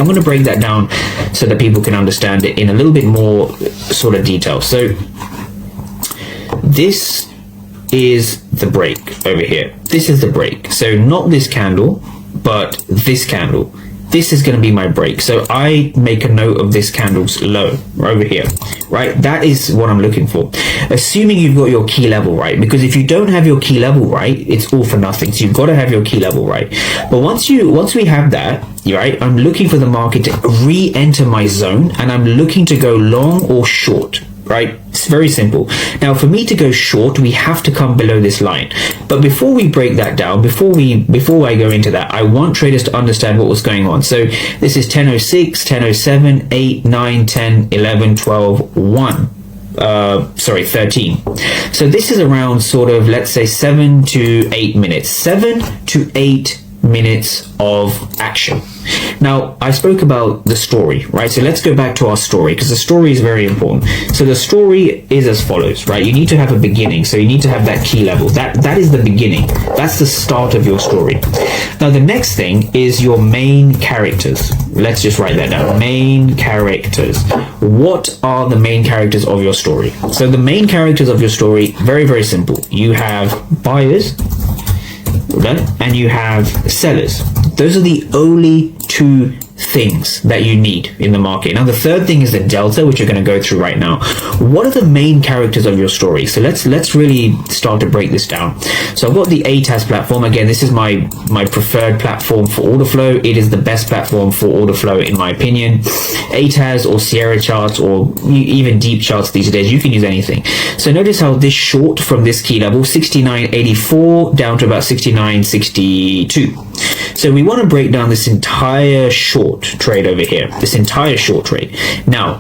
I'm going to break that down so that people can understand it in a little bit more sort of detail. So this is the break over here. This is the break. So not this candle, but this candle. This is going to be my break. So I make a note of this candle's low over here, right? That is what I'm looking for. Assuming you've got your key level right, because if you don't have your key level right, it's all for nothing. So you've got to have your key level right. But once we have that, right, I'm looking for the market to re-enter my zone, and I'm looking to go long or short. Right? It's very simple. Now, for me to go short, we have to come below this line. But before we break that down, before I go into that, I want traders to understand what was going on. So this is 10:06, 10:07, 8, 9, 10, 11, 12, 1. 13. So this is around sort of, let's say 7 to 8 minutes. 7 to 8 minutes of action. Now, I spoke about the story, right? So let's go back to our story, because the story is very important. So the story is as follows, right? You need to have a beginning. So you need to have that key level. That is the beginning. That's the start of your story. Now, the next thing is your main characters. Let's just write that down. Main characters. What are the main characters of your story? So the main characters of your story, very, very simple. You have buyers, okay, and you have sellers. Those are the only two things that you need in the market. Now, the third thing is the delta, which you're going to go through right now. What are the main characters of your story? So let's really start to break this down. So I've got the ATAS platform. Again, this is my preferred platform for order flow. It is the best platform for order flow, in my opinion. ATAS or Sierra charts, or even deep charts these days, you can use anything. So notice how this short from this key level, 69.84 down to about 69.62. So we want to break down this entire short trade over here, this entire short trade. Now,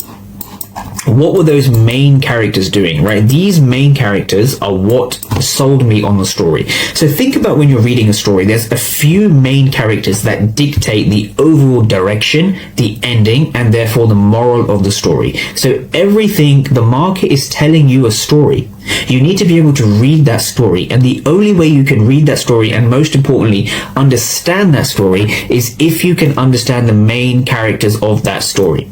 what were those main characters doing, right? These main characters are what sold me on the story. So think about when you're reading a story, there's a few main characters that dictate the overall direction, the ending, and therefore the moral of the story. So everything, the market is telling you a story. You need to be able to read that story, and the only way you can read that story, and most importantly understand that story, is if you can understand the main characters of that story.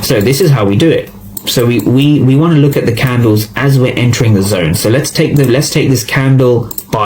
So this is how we do it. So we want to look at the candles as we're entering the zone. So let's take this candle by